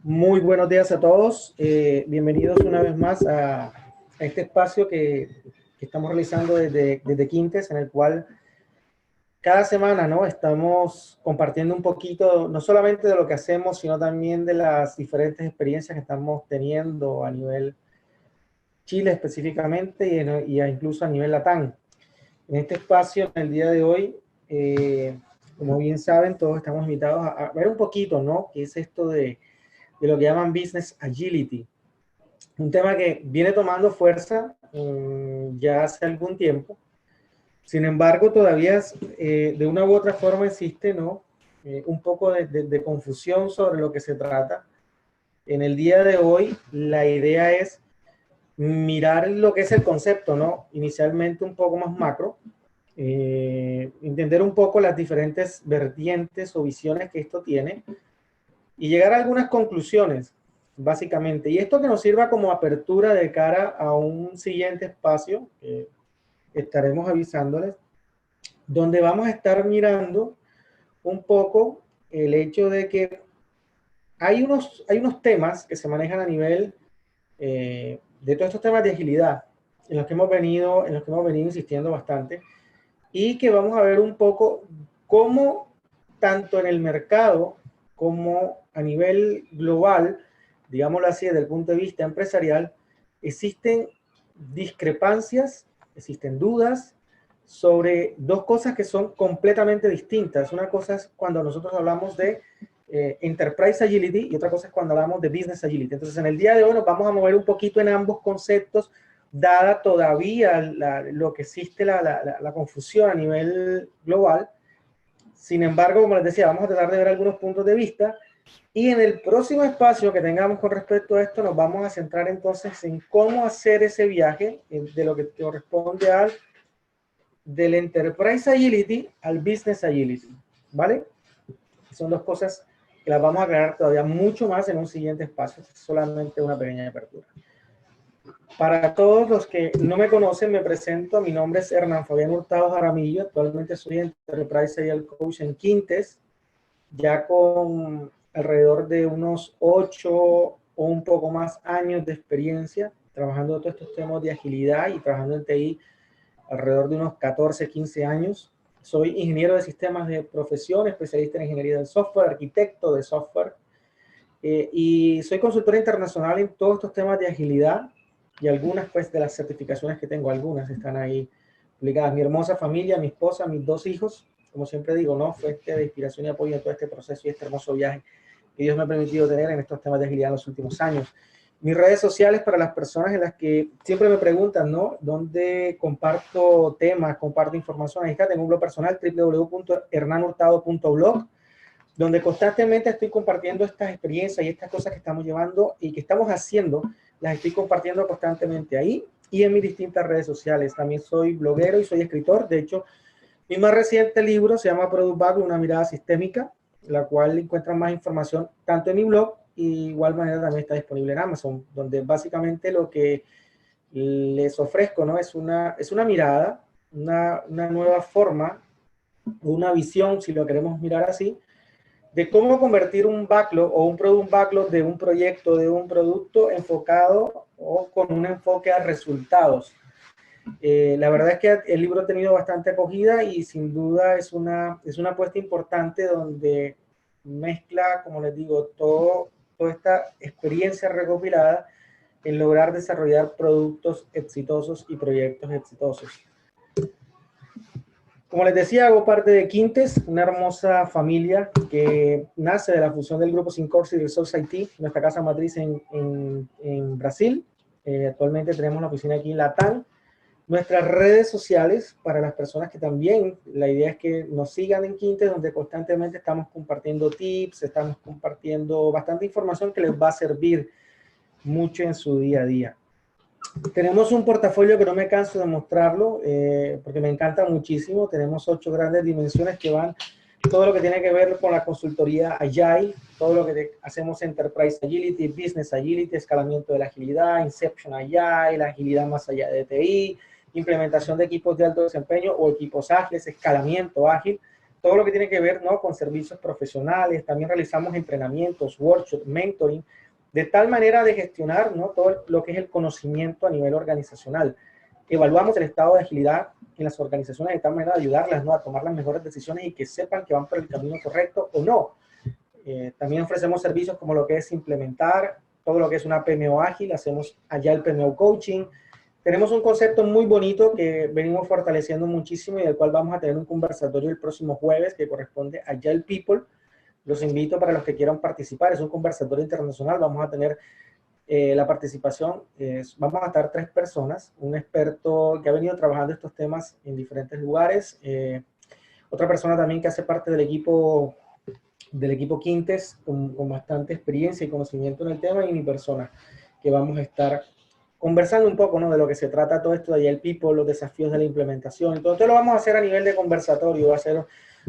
Muy buenos días a todos. Bienvenidos una vez más a este espacio que estamos realizando desde Quintes, en el cual cada semana, ¿no? Estamos compartiendo un poquito, no solamente de lo que hacemos, sino también de las diferentes experiencias que estamos teniendo a nivel Chile específicamente incluso a nivel Latam. En este espacio, en el día de hoy, como bien saben, todos estamos invitados a ver un poquito, ¿no? ¿Qué es esto de lo que llaman Business Agility? Un tema que viene tomando fuerza ya hace algún tiempo. Sin embargo, todavía de una u otra forma existe, ¿no? Un poco de confusión sobre lo que se trata. En el día de hoy, la idea es mirar lo que es el concepto, ¿no? Inicialmente un poco más macro, entender un poco las diferentes vertientes o visiones que esto tiene y llegar a algunas conclusiones, básicamente. Y esto que nos sirva como apertura de cara a un siguiente espacio que estaremos avisándoles, donde vamos a estar mirando un poco el hecho de que hay unos temas que se manejan a nivel de todos estos temas de agilidad, en los que hemos venido insistiendo bastante, y que vamos a ver un poco cómo tanto en el mercado como a nivel global, digámoslo así, desde el punto de vista empresarial, existen discrepancias, existen dudas sobre dos cosas que son completamente distintas. Una cosa es cuando nosotros hablamos de Enterprise Agility y otra cosa es cuando hablamos de Business Agility. Entonces, en el día de hoy nos vamos a mover un poquito en ambos conceptos, dada todavía lo que existe la confusión a nivel global. Sin embargo, como les decía, vamos a tratar de ver algunos puntos de vista y en el próximo espacio que tengamos con respecto a esto nos vamos a centrar entonces en cómo hacer ese viaje de lo que corresponde del Enterprise Agility al Business Agility, ¿vale? Son dos cosas que las vamos a aclarar todavía mucho más en un siguiente espacio, solamente una pequeña apertura. Para todos los que no me conocen, me presento. Mi nombre es Hernán Fabián Hurtado Jaramillo. Actualmente soy Enterprise Agile Coach en Quintes, ya con alrededor de unos 8 o un poco más años de experiencia trabajando todos estos temas de agilidad y trabajando en TI alrededor de unos 14, 15 años. Soy ingeniero de sistemas de profesión, especialista en ingeniería del software, arquitecto de software, y soy consultor internacional en todos estos temas de agilidad y algunas pues de las certificaciones que tengo, algunas están ahí publicadas. Mi hermosa familia, mi esposa, mis dos hijos, como siempre digo, ¿no? Fuente de inspiración y apoyo en todo este proceso y este hermoso viaje que Dios me ha permitido tener en estos temas de agilidad en los últimos años. Mis redes sociales para las personas en las que siempre me preguntan, ¿no? ¿Dónde comparto temas, comparto información? Ahí está, tengo un blog personal, www.hernanhurtado.blog, donde constantemente estoy compartiendo estas experiencias y estas cosas que estamos llevando y que estamos haciendo, las estoy compartiendo constantemente ahí y en mis distintas redes sociales. También soy bloguero y soy escritor. De hecho, mi más reciente libro se llama Product Backlog, una mirada sistémica, la cual encuentran más información tanto en mi blog y de igual manera también está disponible en Amazon, donde básicamente lo que les ofrezco, ¿no? Es una mirada, una nueva forma, una visión, si lo queremos mirar así, de cómo convertir un backlog o un backlog de un proyecto, de un producto enfocado o con un enfoque a resultados. La verdad es que el libro ha tenido bastante acogida y sin duda es una apuesta importante donde mezcla, como les digo, toda esta experiencia recopilada en lograr desarrollar productos exitosos y proyectos exitosos. Como les decía, hago parte de Quintes, una hermosa familia que nace de la fusión del grupo Syncorsi y del Source IT, nuestra casa matriz en Brasil. Actualmente tenemos la oficina aquí en Latam. Nuestras redes sociales, para las personas que también, la idea es que nos sigan en Quintes, donde constantemente estamos compartiendo tips, estamos compartiendo bastante información que les va a servir mucho en su día a día. Tenemos un portafolio que no me canso de mostrarlo, porque me encanta muchísimo. Tenemos 8 grandes dimensiones que van todo lo que tiene que ver con la consultoría Agile, todo lo que hacemos Enterprise Agility, Business Agility, escalamiento de la agilidad, Inception Agile, la agilidad más allá de TI, implementación de equipos de alto desempeño o equipos ágiles, escalamiento ágil. todo lo que tiene que ver, ¿no?, con servicios profesionales. También realizamos entrenamientos, workshops, mentoring, de tal manera de gestionar, ¿no?, todo lo que es el conocimiento a nivel organizacional. Evaluamos el estado de agilidad en las organizaciones de tal manera de ayudarlas, ¿no?, a tomar las mejores decisiones y que sepan que van por el camino correcto o no. También ofrecemos servicios como lo que es implementar todo lo que es una PMO ágil, hacemos allá el PMO coaching. Tenemos un concepto muy bonito que venimos fortaleciendo muchísimo y del cual vamos a tener un conversatorio el próximo jueves que corresponde a Agile People. Los invito para los que quieran participar. Es un conversatorio internacional. Vamos a tener la participación. Vamos a estar 3 personas. Un experto que ha venido trabajando estos temas en diferentes lugares. Otra persona también que hace parte del equipo Quintes con bastante experiencia y conocimiento en el tema, y mi persona, que vamos a estar conversando un poco, ¿no?, de lo que se trata todo esto de Agile People, los desafíos de la implementación. Entonces lo vamos a hacer a nivel de conversatorio, va a ser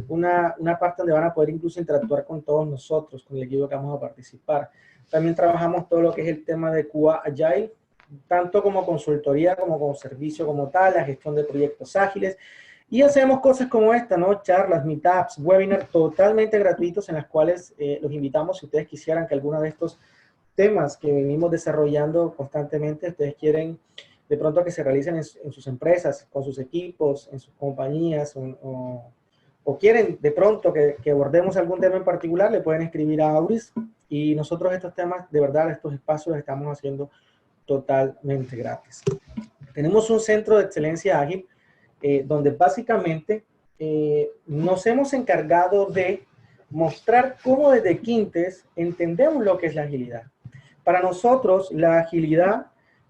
una parte donde van a poder incluso interactuar con todos nosotros, con el equipo que vamos a participar. También trabajamos todo lo que es el tema de QA Agile, tanto como consultoría, como servicio como tal, la gestión de proyectos ágiles. Y hacemos cosas como esta, ¿no?, charlas, meetups, webinars totalmente gratuitos en las cuales los invitamos, si ustedes quisieran que alguno de estos temas que venimos desarrollando constantemente, ustedes quieren de pronto que se realicen en sus empresas, con sus equipos, en sus compañías, o quieren de pronto que abordemos algún tema en particular, le pueden escribir a Auris, y nosotros estos temas, de verdad, estos espacios los estamos haciendo totalmente gratis. Tenemos un centro de excelencia ágil, donde básicamente nos hemos encargado de mostrar cómo desde Quintes entendemos lo que es la agilidad. Para nosotros, la agilidad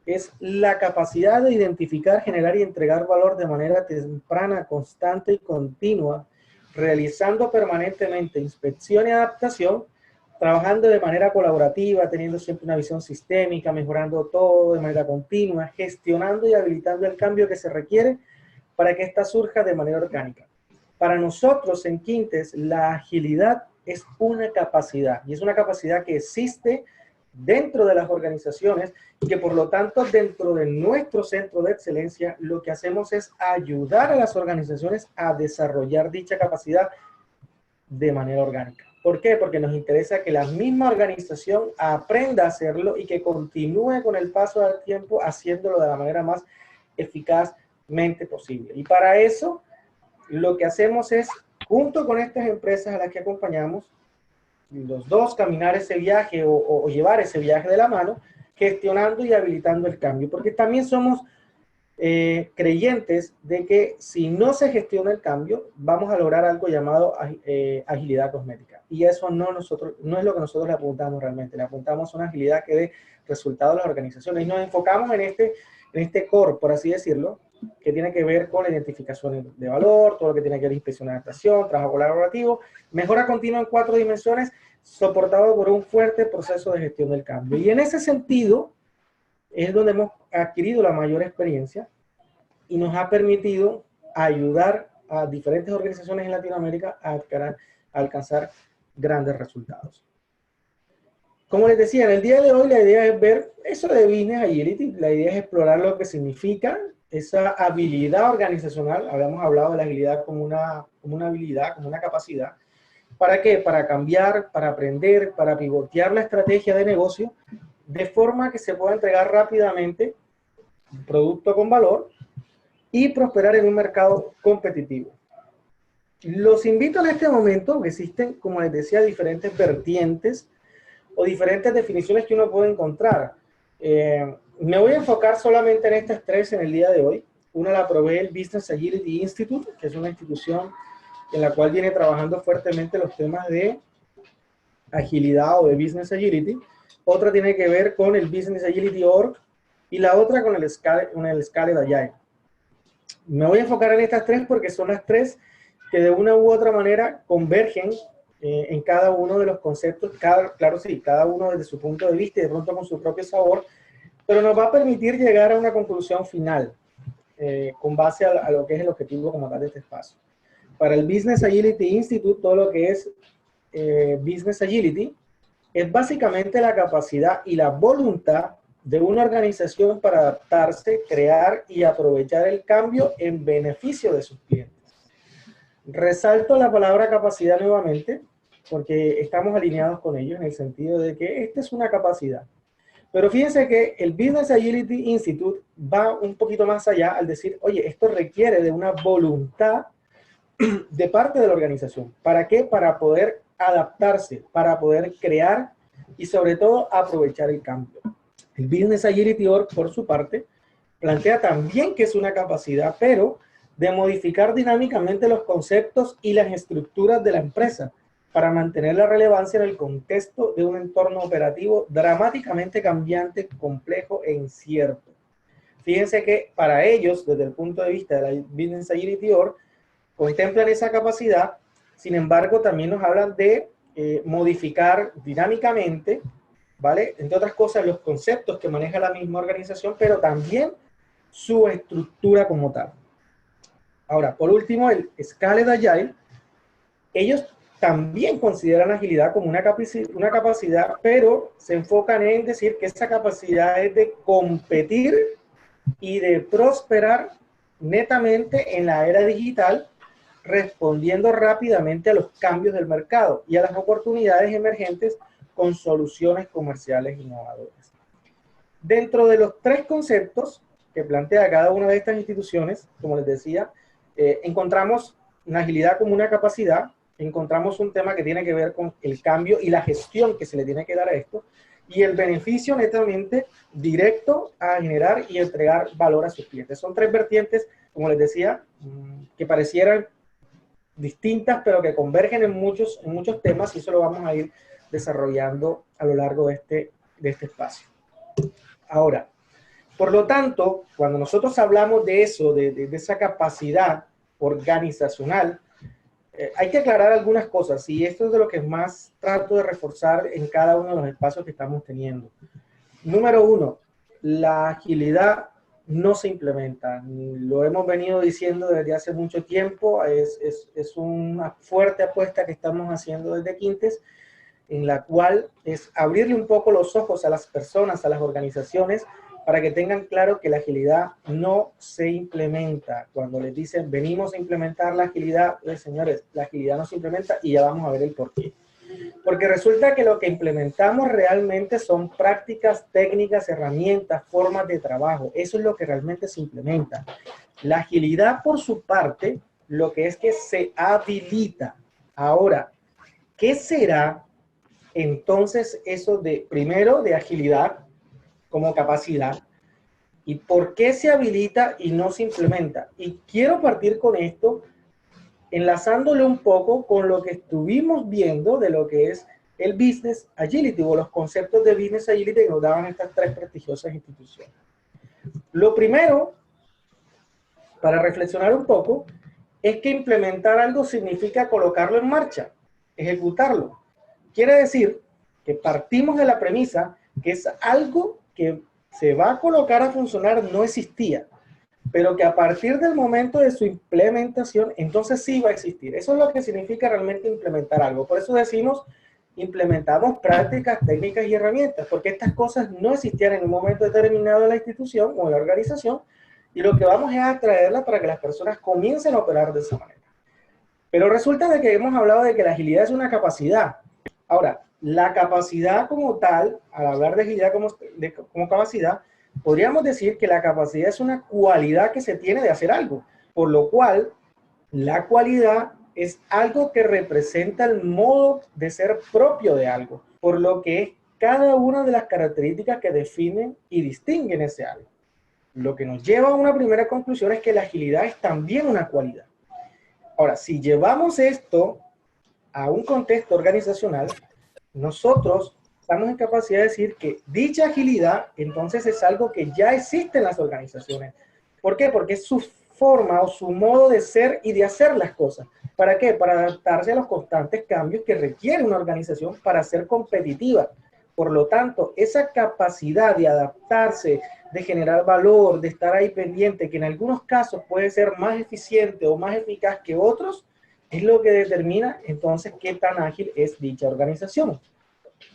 es la capacidad de identificar, generar y entregar valor de manera temprana, constante y continua, realizando permanentemente inspección y adaptación, trabajando de manera colaborativa, teniendo siempre una visión sistémica, mejorando todo de manera continua, gestionando y habilitando el cambio que se requiere para que ésta surja de manera orgánica. Para nosotros en Quintes, la agilidad es una capacidad, y es una capacidad que existe dentro de las organizaciones y que por lo tanto dentro de nuestro centro de excelencia lo que hacemos es ayudar a las organizaciones a desarrollar dicha capacidad de manera orgánica. ¿Por qué? Porque nos interesa que la misma organización aprenda a hacerlo y que continúe con el paso del tiempo haciéndolo de la manera más eficazmente posible. Y para eso lo que hacemos es, junto con estas empresas a las que acompañamos, los dos caminar ese viaje o llevar ese viaje de la mano, gestionando y habilitando el cambio. Porque también somos creyentes de que si no se gestiona el cambio, vamos a lograr algo llamado agilidad cosmética. Y eso no es lo que nosotros le apuntamos realmente. Le apuntamos a una agilidad que dé resultados a las organizaciones. Y nos enfocamos en este core, por así decirlo, que tiene que ver con la identificación de valor, todo lo que tiene que ver con inspección de adaptación, trabajo colaborativo, mejora continua en 4 dimensiones, soportado por un fuerte proceso de gestión del cambio. Y en ese sentido es donde hemos adquirido la mayor experiencia y nos ha permitido ayudar a diferentes organizaciones en Latinoamérica a alcanzar grandes resultados. Como les decía, en el día de hoy la idea es ver eso de Business Agility. La idea es explorar lo que significa esa habilidad organizacional. Habíamos hablado de la agilidad como una habilidad, como una capacidad. ¿Para qué? Para cambiar, para aprender, para pivotear la estrategia de negocio de forma que se pueda entregar rápidamente un producto con valor y prosperar en un mercado competitivo. Los invito en este momento, que existen, como les decía, diferentes vertientes o diferentes definiciones que uno puede encontrar. Me voy a enfocar solamente en estas 3 en el día de hoy. Una la provee el Business Agility Institute, que es una institución en la cual viene trabajando fuertemente los temas de agilidad o de Business Agility. Otra tiene que ver con el Business Agility Org y la otra con el Scaled Agile. Me voy a enfocar en estas 3 porque son las 3 que de una u otra manera convergen en cada uno de los conceptos, claro sí, cada uno desde su punto de vista y de pronto con su propio sabor, pero nos va a permitir llegar a una conclusión final con base a lo que es el objetivo como tal de este espacio. Para el Business Agility Institute, todo lo que es Business Agility es básicamente la capacidad y la voluntad de una organización para adaptarse, crear y aprovechar el cambio en beneficio de sus clientes. Resalto la palabra capacidad nuevamente, porque estamos alineados con ellos en el sentido de que esta es una capacidad. Pero fíjense que el Business Agility Institute va un poquito más allá al decir, oye, esto requiere de una voluntad de parte de la organización. ¿Para qué? Para poder adaptarse, para poder crear y sobre todo aprovechar el cambio. El Business Agility Org, por su parte, plantea también que es una capacidad, pero de modificar dinámicamente los conceptos y las estructuras de la empresa para mantener la relevancia en el contexto de un entorno operativo dramáticamente cambiante, complejo e incierto. Fíjense que para ellos, desde el punto de vista de la Business Agility Org, contemplan esa capacidad, sin embargo, también nos hablan de modificar dinámicamente, ¿vale? Entre otras cosas, los conceptos que maneja la misma organización, pero también su estructura como tal. Ahora, por último, el Scaled Agile, ellos también consideran agilidad como una capacidad, pero se enfocan en decir que esa capacidad es de competir y de prosperar netamente en la era digital, respondiendo rápidamente a los cambios del mercado y a las oportunidades emergentes con soluciones comerciales innovadoras. Dentro de los tres conceptos que plantea cada una de estas instituciones, como les decía, encontramos la agilidad como una capacidad, encontramos un tema que tiene que ver con el cambio y la gestión que se le tiene que dar a esto, y el beneficio netamente directo a generar y entregar valor a sus clientes. Son tres vertientes, como les decía, que parecieran distintas, pero que convergen en muchos temas, y eso lo vamos a ir desarrollando a lo largo de este espacio. Ahora, por lo tanto, cuando nosotros hablamos de eso, de esa capacidad organizacional, hay que aclarar algunas cosas, y esto es de lo que más trato de reforzar en cada uno de los espacios que estamos teniendo. Número uno, la agilidad no se implementa. Lo hemos venido diciendo desde hace mucho tiempo, es una fuerte apuesta que estamos haciendo desde Quintes, en la cual es abrirle un poco los ojos a las personas, a las organizaciones, para que tengan claro que la agilidad no se implementa. Cuando les dicen, venimos a implementar la agilidad, pues, señores, la agilidad no se implementa y ya vamos a ver el por qué. Porque resulta que lo que implementamos realmente son prácticas, técnicas, herramientas, formas de trabajo. Eso es lo que realmente se implementa. La agilidad, por su parte, lo que es que se habilita. Ahora, ¿qué será entonces eso de, primero, de agilidad como capacidad? ¿Y por qué se habilita y no se implementa? Y quiero partir con esto, enlazándole un poco con lo que estuvimos viendo de lo que es el Business Agility o los conceptos de Business Agility que nos daban estas tres prestigiosas instituciones. Lo primero, para reflexionar un poco, es que implementar algo significa colocarlo en marcha, ejecutarlo. Quiere decir que partimos de la premisa que es algo que se va a colocar a funcionar, no existía, pero que a partir del momento de su implementación, entonces sí va a existir. Eso es lo que significa realmente implementar algo. Por eso decimos, implementamos prácticas, técnicas y herramientas, porque estas cosas no existían en un momento determinado en la institución o en la organización, y lo que vamos es a traerlas para que las personas comiencen a operar de esa manera. Pero resulta de que hemos hablado de que la agilidad es una capacidad. Ahora, la capacidad como tal, al hablar de agilidad como capacidad, podríamos decir que la capacidad es una cualidad que se tiene de hacer algo, por lo cual la cualidad es algo que representa el modo de ser propio de algo, por lo que es cada una de las características que definen y distinguen ese algo. Lo que nos lleva a una primera conclusión es que la agilidad es también una cualidad. Ahora, si llevamos esto a un contexto organizacional, nosotros estamos en capacidad de decir que dicha agilidad entonces es algo que ya existe en las organizaciones. ¿Por qué? Porque es su forma o su modo de ser y de hacer las cosas. ¿Para qué? Para adaptarse a los constantes cambios que requiere una organización para ser competitiva. Por lo tanto, esa capacidad de adaptarse, de generar valor, de estar ahí pendiente, que en algunos casos puede ser más eficiente o más eficaz que otros, es lo que determina entonces qué tan ágil es dicha organización.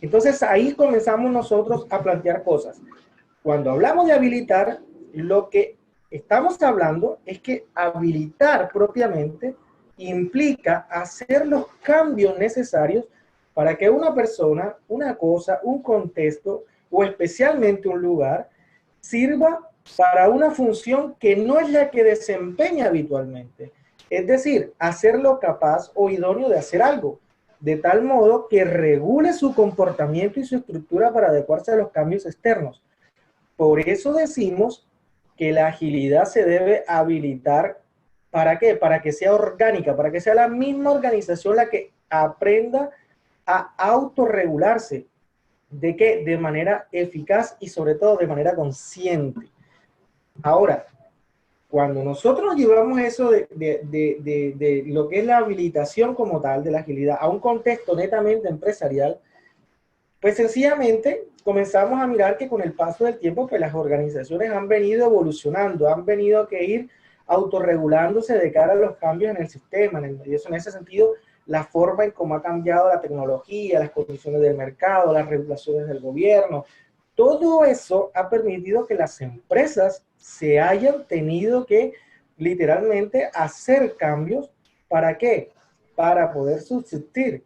Entonces ahí comenzamos nosotros a plantear cosas. Cuando hablamos de habilitar, lo que estamos hablando es que habilitar propiamente implica hacer los cambios necesarios para que una persona, una cosa, un contexto o especialmente un lugar sirva para una función que no es la que desempeña habitualmente. Es decir, hacerlo capaz o idóneo de hacer algo, de tal modo que regule su comportamiento y su estructura para adecuarse a los cambios externos. Por eso decimos que la agilidad se debe habilitar. ¿Para qué? Para que sea orgánica, para que sea la misma organización la que aprenda a autorregularse. ¿De qué? De manera eficaz y sobre todo de manera consciente. Ahora, cuando nosotros llevamos eso de lo que es la habilitación como tal, de la agilidad, a un contexto netamente empresarial, pues sencillamente comenzamos a mirar que con el paso del tiempo, pues las organizaciones han venido evolucionando, han venido que ir autorregulándose de cara a los cambios en el sistema, y eso en ese sentido, la forma en cómo ha cambiado la tecnología, las condiciones del mercado, las regulaciones del gobierno, todo eso ha permitido que las empresas se hayan tenido que literalmente hacer cambios. ¿Para qué? Para poder subsistir.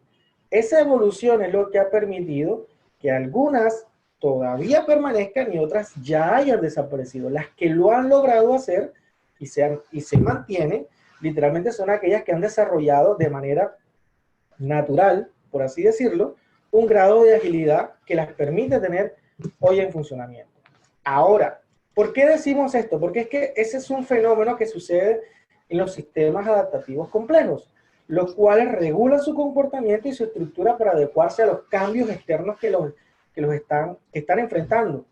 Esa evolución es lo que ha permitido que algunas todavía permanezcan y otras ya hayan desaparecido. Las que lo han logrado hacer y se mantienen, literalmente son aquellas que han desarrollado de manera natural, por así decirlo, un grado de agilidad que las permite tener hoy en funcionamiento. Ahora, ¿por qué decimos esto? Porque es que ese es un fenómeno que sucede en los sistemas adaptativos complejos, los cuales regulan su comportamiento y su estructura para adecuarse a los cambios externos que están enfrentando.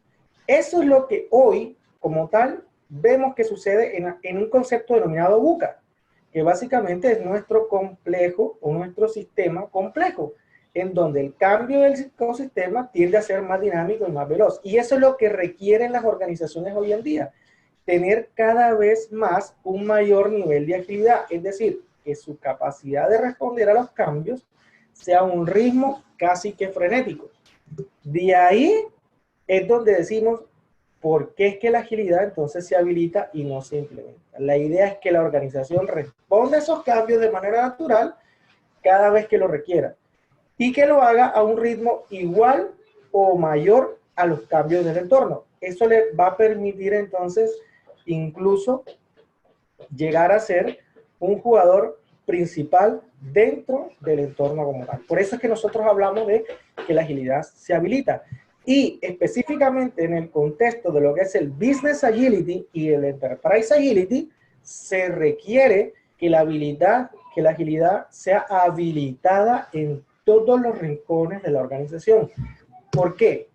Eso es lo que hoy, como tal, vemos que sucede en un concepto denominado VUCA, que básicamente es nuestro complejo o nuestro sistema complejo, en donde el cambio del ecosistema tiende a ser más dinámico y más veloz. Y eso es lo que requieren las organizaciones hoy en día, tener cada vez más un mayor nivel de agilidad, es decir, que su capacidad de responder a los cambios sea un ritmo casi que frenético. De ahí es donde decimos, ¿por qué es que la agilidad entonces se habilita y no se implementa? La idea es que la organización responda a esos cambios de manera natural cada vez que lo requiera y que lo haga a un ritmo igual o mayor a los cambios del entorno. Eso le va a permitir entonces incluso llegar a ser un jugador principal dentro del entorno como tal. Por eso es que nosotros hablamos de que la agilidad se habilita. Y específicamente en el contexto de lo que es el Business Agility y el Enterprise Agility, se requiere que la agilidad sea habilitada en todos los rincones de la organización. ¿Por qué?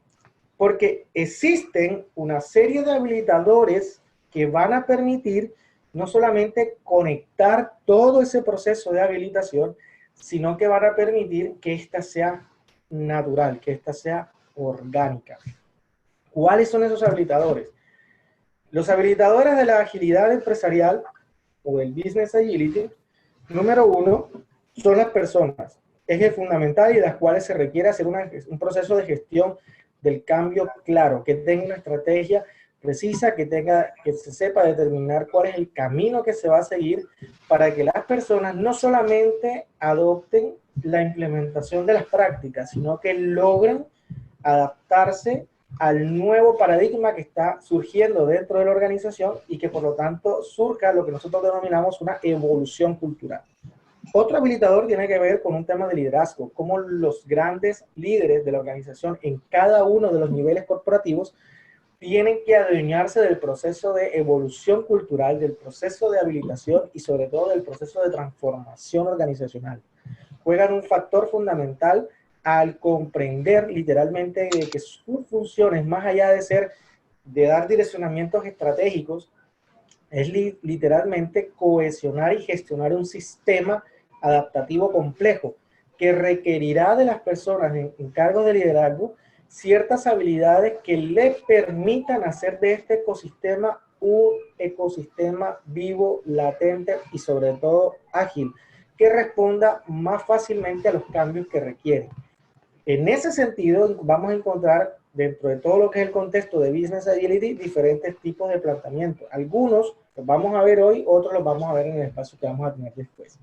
Porque existen una serie de habilitadores que van a permitir no solamente conectar todo ese proceso de habilitación, sino que van a permitir que ésta sea natural, que ésta sea orgánica. ¿Cuáles son esos habilitadores? Los habilitadores de la agilidad empresarial o del Business Agility, número uno, son las personas, eje fundamental y de las cuales se requiere hacer un proceso de gestión del cambio claro, que tenga una estrategia precisa, que se sepa determinar cuál es el camino que se va a seguir para que las personas no solamente adopten la implementación de las prácticas, sino que logren adaptarse al nuevo paradigma que está surgiendo dentro de la organización y que por lo tanto surja lo que nosotros denominamos una evolución cultural. Otro habilitador tiene que ver con un tema de liderazgo, cómo los grandes líderes de la organización en cada uno de los niveles corporativos tienen que adueñarse del proceso de evolución cultural, del proceso de habilitación y sobre todo del proceso de transformación organizacional. Juegan un factor fundamental al comprender literalmente que sus funciones, más allá de dar direccionamientos estratégicos, es literalmente cohesionar y gestionar un sistema adaptativo complejo que requerirá de las personas en cargos de liderazgo ciertas habilidades que le permitan hacer de este ecosistema un ecosistema vivo, latente y sobre todo ágil, que responda más fácilmente a los cambios que requiere. En ese sentido, vamos a encontrar dentro de todo lo que es el contexto de Business Agility diferentes tipos de planteamiento. Algunos los vamos a ver hoy, otros los vamos a ver en el espacio que vamos a tener después.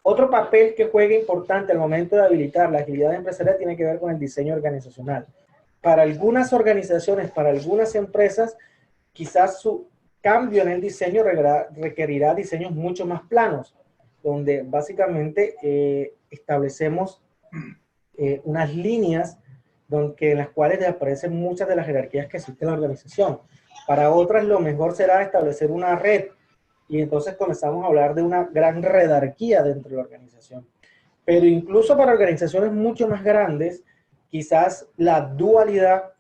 Otro papel que juega importante al momento de habilitar la agilidad empresarial tiene que ver con el diseño organizacional. Para algunas organizaciones, para algunas empresas, quizás su cambio en el diseño requerirá diseños mucho más planos, donde básicamente establecemos unas líneas en las cuales aparecen muchas de las jerarquías que existen en la organización. Para otras, lo mejor será establecer una red, y entonces comenzamos a hablar de una gran redarquía dentro de la organización. Pero incluso para organizaciones mucho más grandes, quizás la dualidad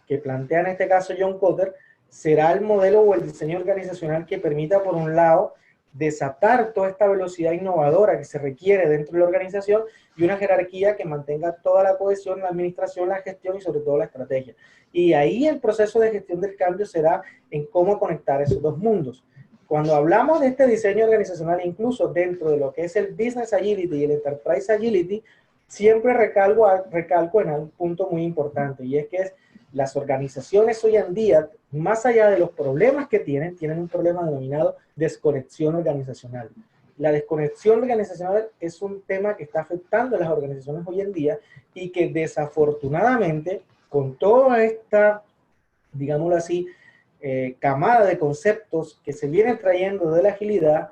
que plantea en este caso John Kotter será el modelo o el diseño organizacional que permita, por un lado, desatar toda esta velocidad innovadora que se requiere dentro de la organización y una jerarquía que mantenga toda la cohesión, la administración, la gestión y sobre todo la estrategia. Y ahí el proceso de gestión del cambio será en cómo conectar esos dos mundos. Cuando hablamos de este diseño organizacional, incluso dentro de lo que es el Business Agility y el Enterprise Agility, siempre recalco en un punto muy importante, y es que las organizaciones hoy en día, más allá de los problemas que tienen un problema denominado desconexión organizacional. La desconexión organizacional es un tema que está afectando a las organizaciones hoy en día y que desafortunadamente, con toda esta, digámoslo así, camada de conceptos que se vienen trayendo de la agilidad,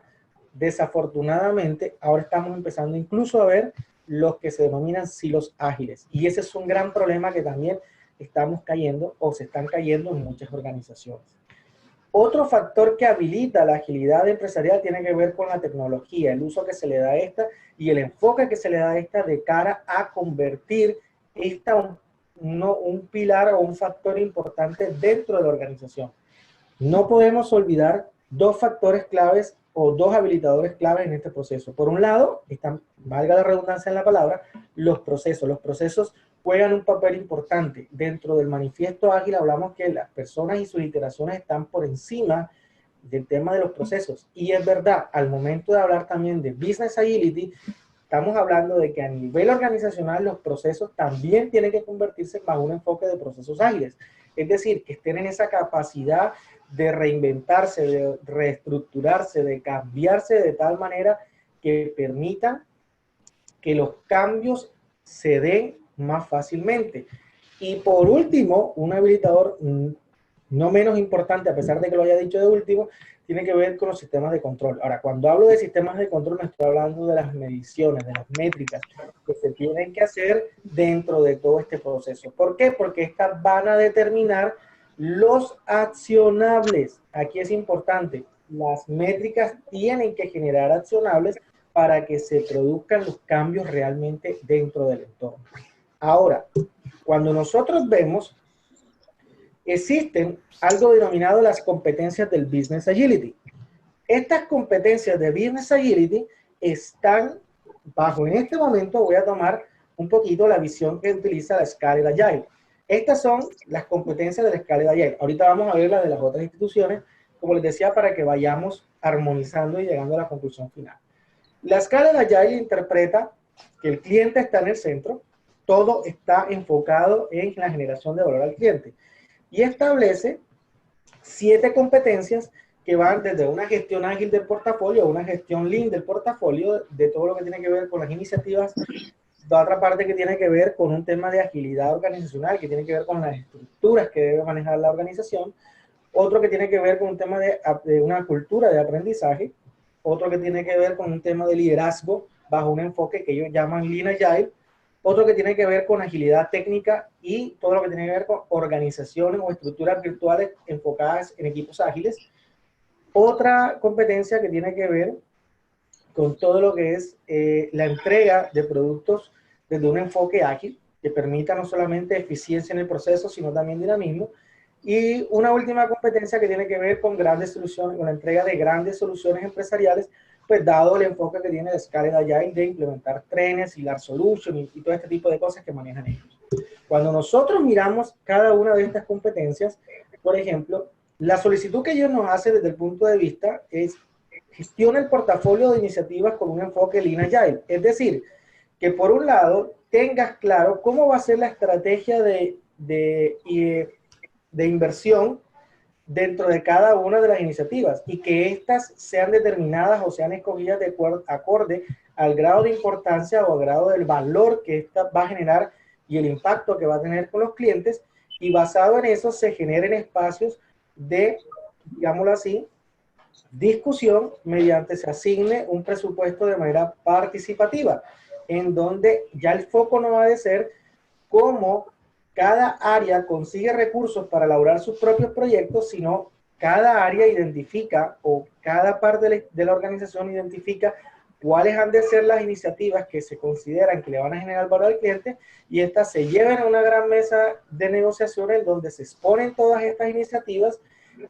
desafortunadamente ahora estamos empezando incluso a ver los que se denominan silos ágiles. Y ese es un gran problema que también estamos cayendo o se están cayendo en muchas organizaciones. Otro factor que habilita la agilidad empresarial tiene que ver con la tecnología, el uso que se le da a esta y el enfoque que se le da a esta de cara a convertir esta un pilar o un factor importante dentro de la organización. No podemos olvidar dos factores claves o dos habilitadores claves en este proceso. Por un lado, están, valga la redundancia en la palabra, los procesos. Los procesos juegan un papel importante. Dentro del manifiesto ágil hablamos que las personas y sus iteraciones están por encima del tema de los procesos. Y es verdad, al momento de hablar también de Business Agility, estamos hablando de que a nivel organizacional los procesos también tienen que convertirse en un enfoque de procesos ágiles. Es decir, que estén en esa capacidad de reinventarse, de reestructurarse, de cambiarse de tal manera que permitan que los cambios se den más fácilmente. Y por último, un habilitador no menos importante, a pesar de que lo haya dicho de último, tiene que ver con los sistemas de control. Ahora, cuando hablo de sistemas de control, me estoy hablando de las mediciones, de las métricas que se tienen que hacer dentro de todo este proceso. ¿Por qué? Porque estas van a determinar los accionables. Aquí es importante, las métricas tienen que generar accionables para que se produzcan los cambios realmente dentro del entorno. Ahora, cuando nosotros vemos, existen algo denominado las competencias del Business Agility. Estas competencias de Business Agility están bajo, en este momento voy a tomar un poquito la visión que utiliza la Scaled Agile. Estas son las competencias de la Scaled Agile. Ahorita vamos a ver las de las otras instituciones, como les decía, para que vayamos armonizando y llegando a la conclusión final. La Scaled Agile interpreta que el cliente está en el centro, todo está enfocado en la generación de valor al cliente y establece 7 competencias que van desde una gestión ágil del portafolio a una gestión lean del portafolio, de todo lo que tiene que ver con las iniciativas, la otra parte que tiene que ver con un tema de agilidad organizacional, que tiene que ver con las estructuras que debe manejar la organización, otro que tiene que ver con un tema de una cultura de aprendizaje, otro que tiene que ver con un tema de liderazgo bajo un enfoque que ellos llaman Lean Agile, otro que tiene que ver con agilidad técnica y todo lo que tiene que ver con organizaciones o estructuras virtuales enfocadas en equipos ágiles. Otra competencia que tiene que ver con todo lo que es la entrega de productos desde un enfoque ágil, que permita no solamente eficiencia en el proceso, sino también dinamismo. Y una última competencia que tiene que ver con grandes soluciones, con la entrega de grandes soluciones empresariales, pues dado el enfoque que tiene de Scaled Agile de implementar trenes, hilar solution y todo este tipo de cosas que manejan ellos. Cuando nosotros miramos cada una de estas competencias, por ejemplo, la solicitud que ellos nos hacen desde el punto de vista es gestiona el portafolio de iniciativas con un enfoque Lean Agile. Es decir, que por un lado tengas claro cómo va a ser la estrategia de inversión dentro de cada una de las iniciativas y que éstas sean determinadas o sean escogidas de acorde al grado de importancia o al grado del valor que esta va a generar y el impacto que va a tener con los clientes, y basado en eso se generen espacios de, digámoslo así, discusión mediante se asigne un presupuesto de manera participativa, en donde ya el foco no va a ser cómo cada área consigue recursos para elaborar sus propios proyectos, sino cada área identifica o cada parte de la organización identifica cuáles han de ser las iniciativas que se consideran que le van a generar valor al cliente, y estas se llevan a una gran mesa de negociaciones donde se exponen todas estas iniciativas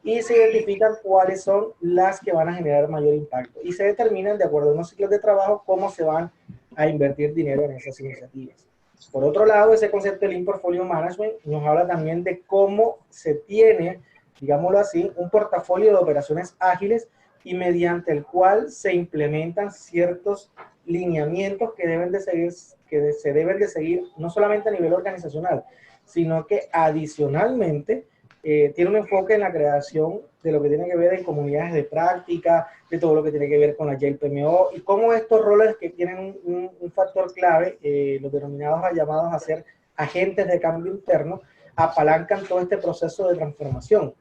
y se identifican cuáles son las que van a generar mayor impacto y se determinan de acuerdo a unos ciclos de trabajo cómo se van a invertir dinero en esas iniciativas. Por otro lado, ese concepto de Lean Portfolio Management nos habla también de cómo se tiene, digámoslo así, un portafolio de operaciones ágiles y mediante el cual se implementan ciertos lineamientos que deben de seguir, que se deben de seguir no solamente a nivel organizacional, sino que adicionalmente tiene un enfoque en la creación de lo que tiene que ver en comunidades de práctica, de todo lo que tiene que ver con la Agile PMO, y cómo estos roles que tienen un factor clave, los denominados llamados a ser agentes de cambio interno, apalancan todo este proceso de transformación.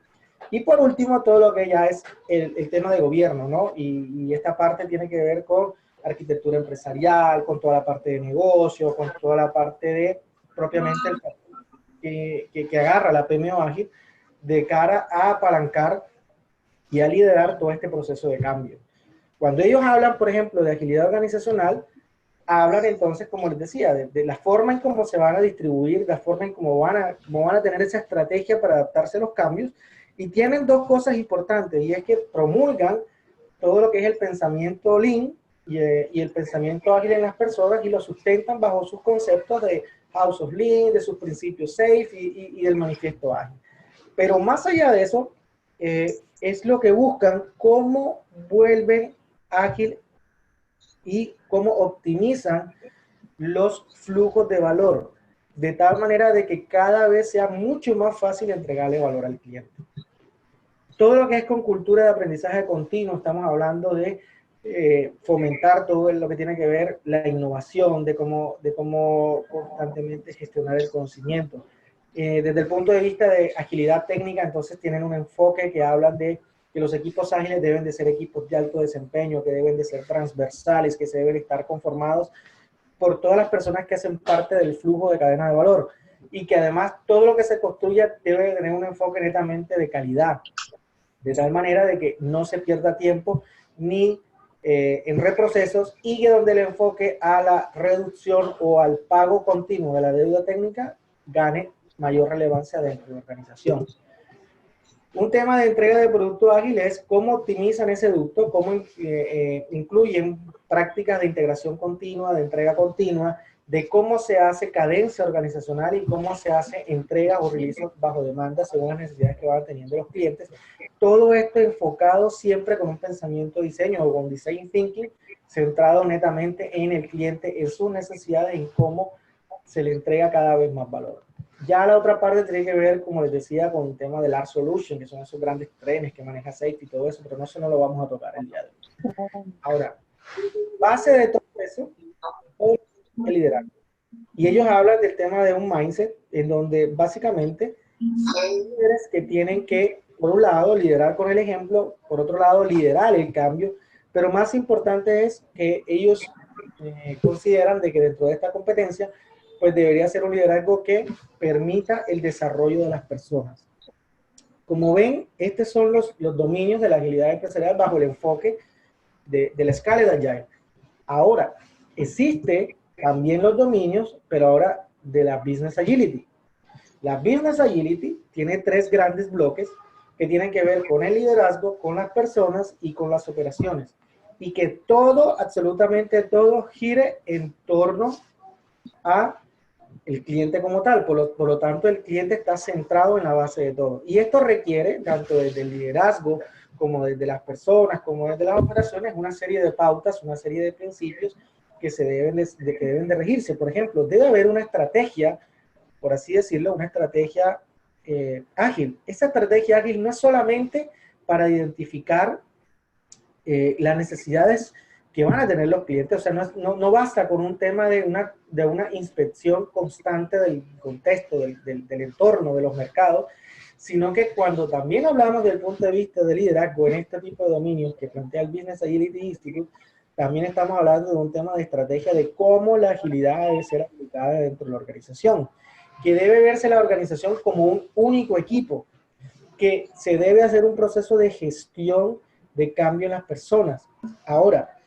Y por último, todo lo que ya es el tema de gobierno, ¿no? Y esta parte tiene que ver con arquitectura empresarial, con toda la parte de negocio, con toda la parte de propiamente que agarra la PMO ágil de cara a apalancar y a liderar todo este proceso de cambio. Cuando ellos hablan, por ejemplo, de agilidad organizacional, hablan entonces, como les decía, de la forma en cómo se van a distribuir, la forma en cómo van a tener esa estrategia para adaptarse a los cambios, y tienen dos cosas importantes, y es que promulgan todo lo que es el pensamiento Lean y el pensamiento ágil en las personas, y lo sustentan bajo sus conceptos de House of Lean, de sus principios SAFe y del manifiesto ágil. Pero más allá de eso, es lo que buscan, cómo vuelven ágil y cómo optimizan los flujos de valor, de tal manera de que cada vez sea mucho más fácil entregarle valor al cliente. Todo lo que es con cultura de aprendizaje continuo, estamos hablando de fomentar todo lo que tiene que ver la innovación, de cómo constantemente gestionar el conocimiento. Desde el punto de vista de agilidad técnica, entonces tienen un enfoque que hablan de que los equipos ágiles deben de ser equipos de alto desempeño, que deben de ser transversales, que se deben estar conformados por todas las personas que hacen parte del flujo de cadena de valor, y que además todo lo que se construya debe tener un enfoque netamente de calidad, de tal manera de que no se pierda tiempo ni en reprocesos, y que donde el enfoque a la reducción o al pago continuo de la deuda técnica gane mayor relevancia dentro de la organización. Un tema de entrega de producto ágil es cómo optimizan ese ducto, cómo incluyen prácticas de integración continua, de entrega continua, de cómo se hace cadencia organizacional y cómo se hace entrega o release bajo demanda según las necesidades que van teniendo los clientes. Todo esto enfocado siempre con un pensamiento de diseño o con design thinking, centrado netamente en el cliente, en sus necesidades, en cómo se le entrega cada vez más valor. Ya la otra parte tiene que ver, como les decía, con el tema del Art Solution, que son esos grandes trenes que maneja Safety y todo eso, pero no, eso no lo vamos a tocar el día de hoy. Ahora, base de todo eso, el liderazgo. Y ellos hablan del tema de un mindset, en donde básicamente son líderes que tienen que, por un lado, liderar con el ejemplo, por otro lado, liderar el cambio, pero más importante es que ellos consideran de que dentro de esta competencia, pues debería ser un liderazgo que permita el desarrollo de las personas. Como ven, estos son los dominios de la agilidad empresarial bajo el enfoque de la escala de Agile. Ahora, existe también los dominios, pero ahora de la Business Agility. La Business Agility tiene tres grandes bloques que tienen que ver con el liderazgo, con las personas y con las operaciones. Y que todo, absolutamente todo, gire en torno a el cliente como tal. Por lo tanto, el cliente está centrado en la base de todo. Y esto requiere, tanto desde el liderazgo, como desde las personas, como desde las operaciones, una serie de pautas, una serie de principios que deben de regirse. Por ejemplo, debe haber una estrategia, por así decirlo, una estrategia ágil. Esa estrategia ágil no es solamente para identificar las necesidades que van a tener los clientes. O sea, no basta con un tema de una inspección constante del contexto, del entorno, de los mercados, sino que cuando también hablamos del punto de vista de liderazgo en este tipo de dominios que plantea el Business Agility Institute, también estamos hablando de un tema de estrategia de cómo la agilidad debe ser aplicada dentro de la organización, que debe verse la organización como un único equipo, que se debe hacer un proceso de gestión de cambio en las personas. Ahora,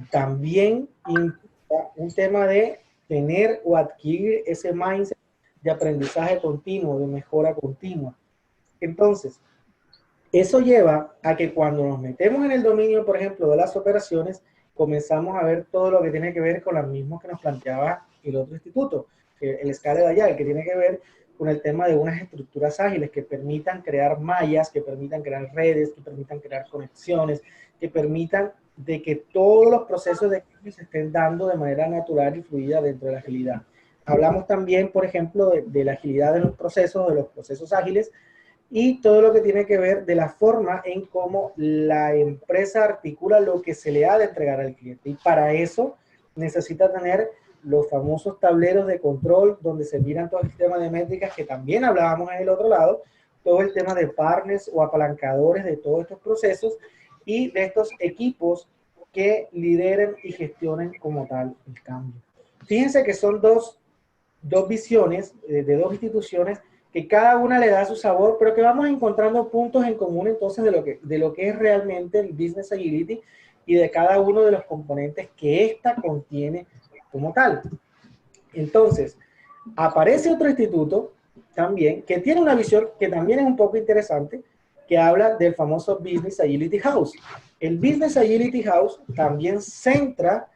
también implica un tema de tener o adquirir ese mindset de aprendizaje continuo, de mejora continua. Entonces, eso lleva a que cuando nos metemos en el dominio, por ejemplo, de las operaciones, comenzamos a ver todo lo que tiene que ver con las mismas que nos planteaba el otro instituto, el Scaled Agile, que tiene que ver con el tema de unas estructuras ágiles que permitan crear mallas, que permitan crear redes, que permitan crear conexiones, que permitan de que todos los procesos de cambio se estén dando de manera natural y fluida dentro de la agilidad. Hablamos también, por ejemplo, de la agilidad de los procesos ágiles, y todo lo que tiene que ver de la forma en cómo la empresa articula lo que se le ha de entregar al cliente. Y para eso necesita tener los famosos tableros de control donde se miran todo el sistema de métricas que también hablábamos en el otro lado, todo el tema de partners o apalancadores de todos estos procesos y de estos equipos que lideren y gestionen como tal el cambio. Fíjense que son dos visiones de dos instituciones que cada una le da su sabor, pero que vamos encontrando puntos en común entonces de lo que es realmente el Business Agility y de cada uno de los componentes que ésta contiene como tal. Entonces, aparece otro instituto también que tiene una visión que también es un poco interesante, que habla del famoso Business Agility House. El Business Agility House también centra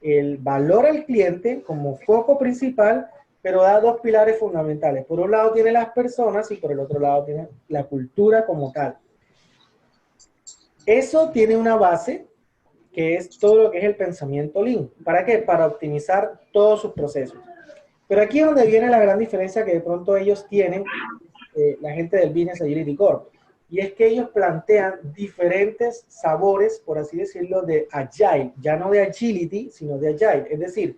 el valor al cliente como foco principal, pero da dos pilares fundamentales. Por un lado tiene las personas y por el otro lado tiene la cultura como tal. Eso tiene una base que es todo lo que es el pensamiento Lean. ¿Para qué? Para optimizar todos sus procesos. Pero aquí es donde viene la gran diferencia que de pronto ellos tienen, la gente del Business Agility Corp. Y es que ellos plantean diferentes sabores, por así decirlo, de Agile. Ya no de Agility, sino de Agile. Es decir,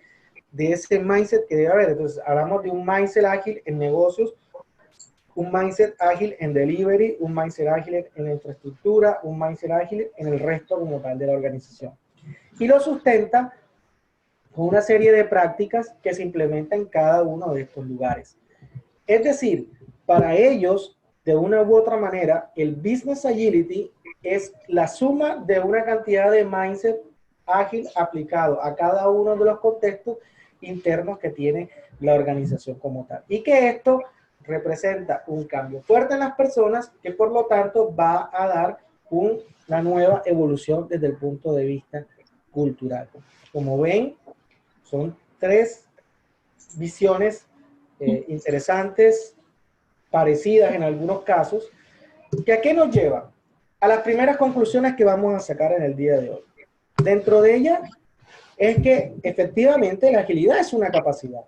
de ese mindset que debe haber. Entonces, hablamos de un mindset ágil en negocios, un mindset ágil en delivery, un mindset ágil en infraestructura, un mindset ágil en el resto como tal de la organización. Y lo sustenta con una serie de prácticas que se implementan en cada uno de estos lugares. Es decir, para ellos, de una u otra manera, el Business Agility es la suma de una cantidad de mindset ágil aplicado a cada uno de los contextos internos que tiene la organización como tal. Y que esto representa un cambio fuerte en las personas que por lo tanto va a dar una nueva evolución desde el punto de vista cultural. Como ven, son tres visiones interesantes, parecidas en algunos casos, que ¿a qué nos lleva? A las primeras conclusiones que vamos a sacar en el día de hoy. Dentro de ellas es que efectivamente la agilidad es una capacidad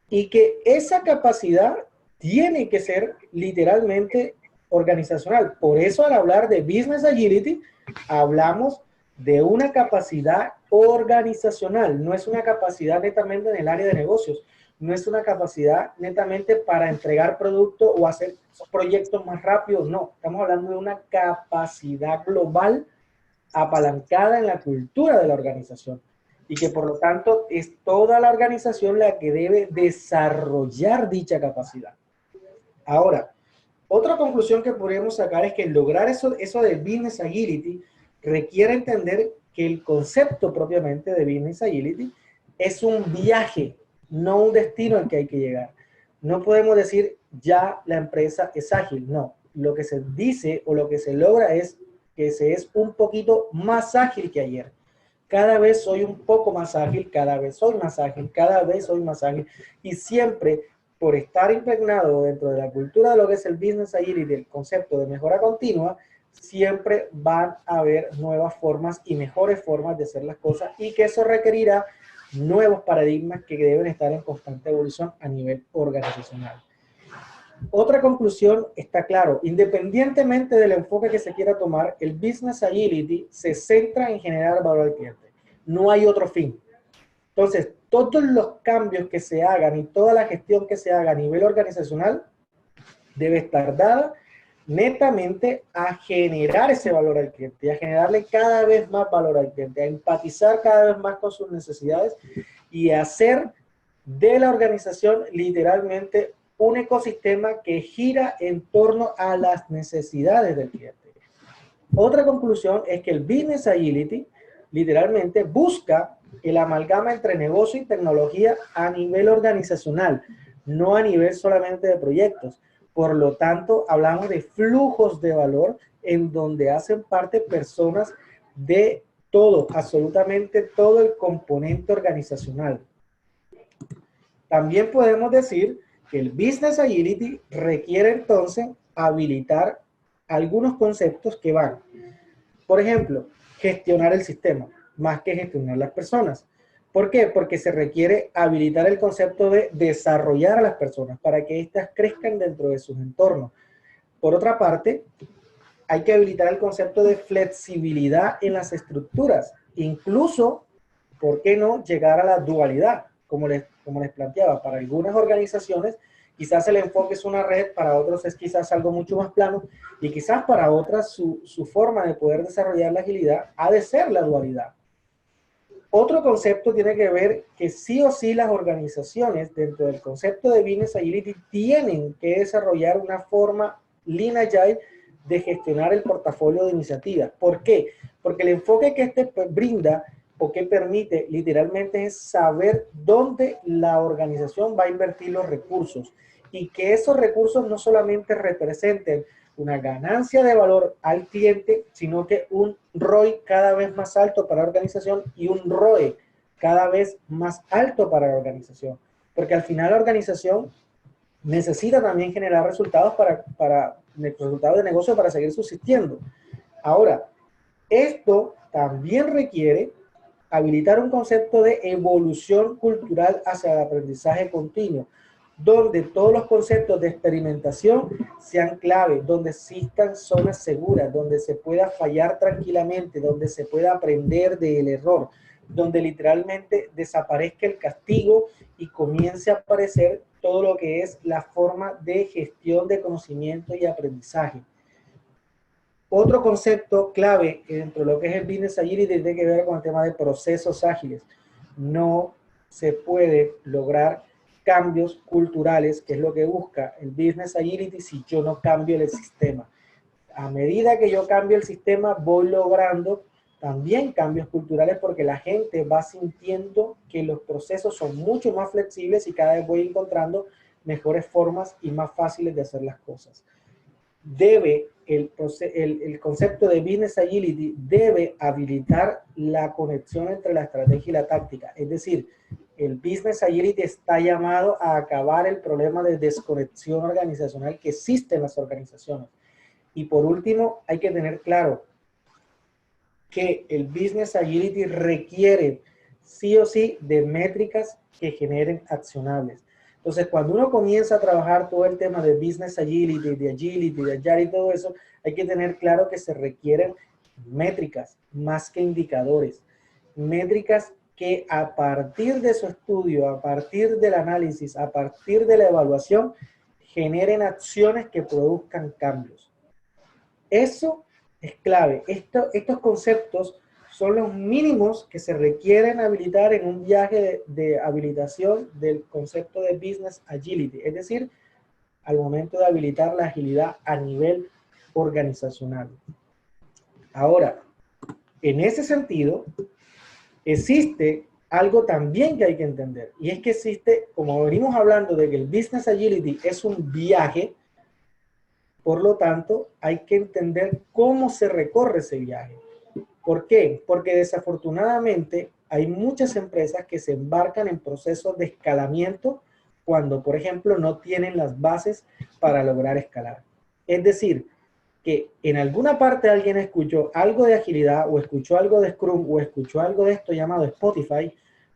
y que esa capacidad tiene que ser literalmente organizacional. Por eso al hablar de Business Agility, hablamos de una capacidad organizacional, no es una capacidad netamente en el área de negocios, no es una capacidad netamente para entregar productos o hacer proyectos más rápidos, no, estamos hablando de una capacidad global apalancada en la cultura de la organización y que por lo tanto es toda la organización la que debe desarrollar dicha capacidad. Ahora, otra conclusión que podríamos sacar es que lograr eso del Business Agility requiere entender que el concepto propiamente de Business Agility es un viaje, no un destino al que hay que llegar. No podemos decir ya la empresa es ágil, no. Lo que se dice o lo que se logra es que se es un poquito más ágil que ayer. Cada vez soy un poco más ágil, cada vez soy más ágil, cada vez soy más ágil y siempre por estar impregnado dentro de la cultura de lo que es el Business Agility y del concepto de mejora continua, siempre van a haber nuevas formas y mejores formas de hacer las cosas y que eso requerirá nuevos paradigmas que deben estar en constante evolución a nivel organizacional. Otra conclusión está claro, independientemente del enfoque que se quiera tomar, el Business Agility se centra en generar valor al cliente. no hay otro fin. Entonces, todos los cambios que se hagan y toda la gestión que se haga a nivel organizacional debe estar dada netamente a generar ese valor al cliente, y a generarle cada vez más valor al cliente, a empatizar cada vez más con sus necesidades y a hacer de la organización literalmente un ecosistema que gira en torno a las necesidades del cliente. Otra conclusión es que el Business Agility literalmente busca el amalgama entre negocio y tecnología a nivel organizacional, no a nivel solamente de proyectos. Por lo tanto, hablamos de flujos de valor en donde hacen parte personas de todo, absolutamente todo el componente organizacional. También podemos decir que el Business Agility requiere entonces habilitar algunos conceptos que van, por ejemplo, gestionar el sistema, más que gestionar las personas. ¿Por qué? Porque se requiere habilitar el concepto de desarrollar a las personas para que éstas crezcan dentro de sus entornos. Por otra parte, hay que habilitar el concepto de flexibilidad en las estructuras, incluso, ¿por qué no llegar a la dualidad? Como les planteaba, para algunas organizaciones quizás el enfoque es una red, para otros es quizás algo mucho más plano, y quizás para otras su forma de poder desarrollar la agilidad ha de ser la dualidad. Otro concepto tiene que ver que sí o sí las organizaciones dentro del concepto de Business Agility tienen que desarrollar una forma Lean Agile de gestionar el portafolio de iniciativas. ¿Por qué? Porque el enfoque que este brinda o que permite literalmente es saber dónde la organización va a invertir los recursos y que esos recursos no solamente representen una ganancia de valor al cliente, sino que un ROI cada vez más alto para la organización y un ROE cada vez más alto para la organización. Porque al final la organización necesita también generar resultados resultados de negocio para seguir subsistiendo. Ahora, esto también requiere habilitar un concepto de evolución cultural hacia el aprendizaje continuo, donde todos los conceptos de experimentación sean clave, donde existan zonas seguras, donde se pueda fallar tranquilamente, donde se pueda aprender del error, donde literalmente desaparezca el castigo y comience a aparecer todo lo que es la forma de gestión de conocimiento y aprendizaje. Otro concepto clave dentro de lo que es el Business Agility tiene que ver con el tema de procesos ágiles. No se puede lograr cambios culturales, que es lo que busca el Business Agility, si yo no cambio el sistema. A medida que yo cambio el sistema, voy logrando también cambios culturales porque la gente va sintiendo que los procesos son mucho más flexibles y cada vez voy encontrando mejores formas y más fáciles de hacer las cosas. El concepto de Business Agility debe habilitar la conexión entre la estrategia y la táctica. Es decir, el Business Agility está llamado a acabar el problema de desconexión organizacional que existe en las organizaciones. Y por último, hay que tener claro que el Business Agility requiere sí o sí de métricas que generen accionables. Entonces, cuando uno comienza a trabajar todo el tema de Business Agility, de Agile y todo eso, hay que tener claro que se requieren métricas más que indicadores. Métricas que a partir de su estudio, a partir del análisis, a partir de la evaluación, generen acciones que produzcan cambios. Eso es clave. Estos conceptos son los mínimos que se requieren habilitar en un viaje de habilitación del concepto de Business Agility, es decir, al momento de habilitar la agilidad a nivel organizacional. Ahora, en ese sentido, existe algo también que hay que entender, y es que existe, como venimos hablando de que el Business Agility es un viaje, por lo tanto, hay que entender cómo se recorre ese viaje. ¿Por qué? Porque desafortunadamente hay muchas empresas que se embarcan en procesos de escalamiento cuando, por ejemplo, no tienen las bases para lograr escalar. Es decir, que en alguna parte alguien escuchó algo de agilidad o escuchó algo de Scrum o escuchó algo de esto llamado Spotify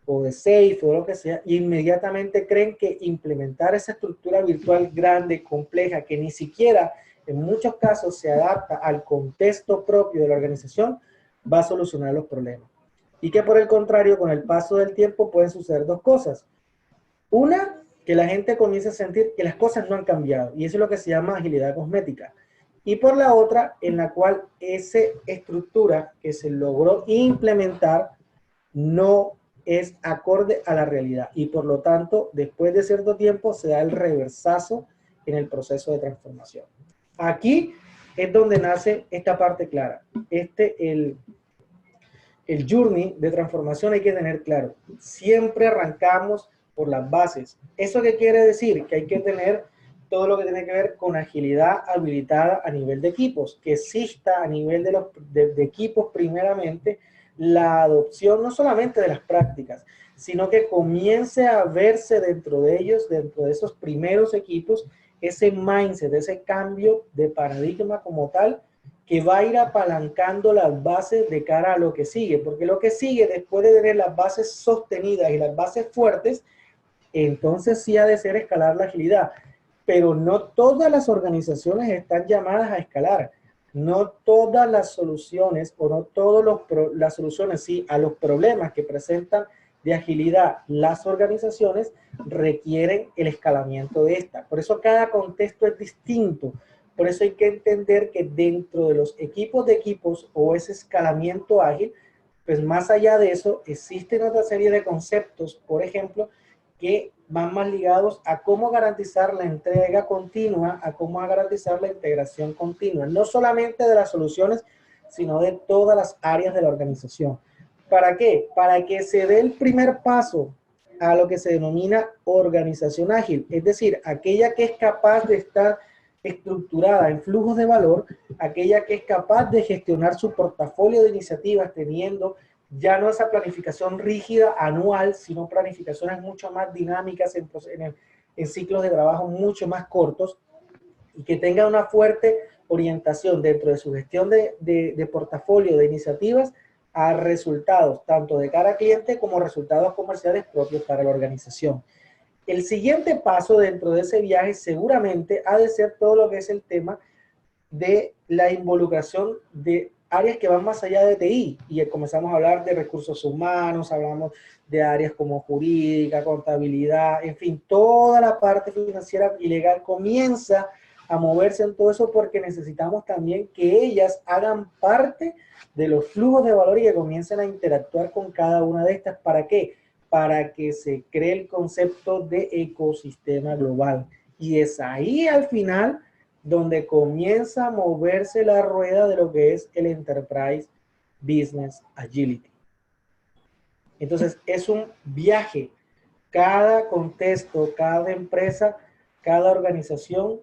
o de Safe o lo que sea, y inmediatamente creen que implementar esa estructura virtual grande, compleja, que ni siquiera en muchos casos se adapta al contexto propio de la organización, va a solucionar los problemas. y que por el contrario, con el paso del tiempo pueden suceder dos cosas. Una, que la gente comience a sentir que las cosas no han cambiado, y eso es lo que se llama agilidad cosmética. Y por la otra, en la cual esa estructura que se logró implementar no es acorde a la realidad, y por lo tanto, después de cierto tiempo, se da el reversazo en el proceso de transformación. Aquí es donde nace esta parte clara. El journey de transformación hay que tener claro. Siempre arrancamos por las bases. ¿Eso qué quiere decir? Que hay que tener todo lo que tiene que ver con agilidad habilitada a nivel de equipos, que exista a nivel de equipos primeramente la adopción no solamente de las prácticas, sino que comience a verse dentro de ellos, dentro de esos primeros equipos, ese mindset, ese cambio de paradigma como tal, que va a ir apalancando las bases de cara a lo que sigue, porque lo que sigue después de tener las bases sostenidas y las bases fuertes, entonces sí ha de ser escalar la agilidad, pero no todas las organizaciones están llamadas a escalar, no todas las soluciones o no todas las soluciones sí a los problemas que presentan de agilidad las organizaciones requieren el escalamiento de esta. Por eso cada contexto es distinto. Por eso hay que entender que dentro de los equipos de equipos o ese escalamiento ágil, pues más allá de eso, existen otra serie de conceptos, por ejemplo, que van más ligados a cómo garantizar la entrega continua, a cómo garantizar la integración continua, no solamente de las soluciones, sino de todas las áreas de la organización. ¿Para qué? Para que se dé el primer paso a lo que se denomina organización ágil, es decir, aquella que es capaz de estar estructurada en flujos de valor, aquella que es capaz de gestionar su portafolio de iniciativas teniendo ya no esa planificación rígida anual, sino planificaciones mucho más dinámicas en ciclos de trabajo mucho más cortos y que tenga una fuerte orientación dentro de su gestión de portafolio de iniciativas a resultados, tanto de cara a cliente como resultados comerciales propios para la organización. El siguiente paso dentro de ese viaje seguramente ha de ser todo lo que es el tema de la involucración de áreas que van más allá de TI y comenzamos a hablar de recursos humanos, hablamos de áreas como jurídica, contabilidad, en fin, toda la parte financiera y legal comienza a moverse en todo eso porque necesitamos también que ellas hagan parte de los flujos de valor y que comiencen a interactuar con cada una de estas. ¿Para qué? Para que se cree el concepto de ecosistema global. Y es ahí al final donde comienza a moverse la rueda de lo que es el Enterprise Business Agility. Entonces, es un viaje. Cada contexto, cada empresa, cada organización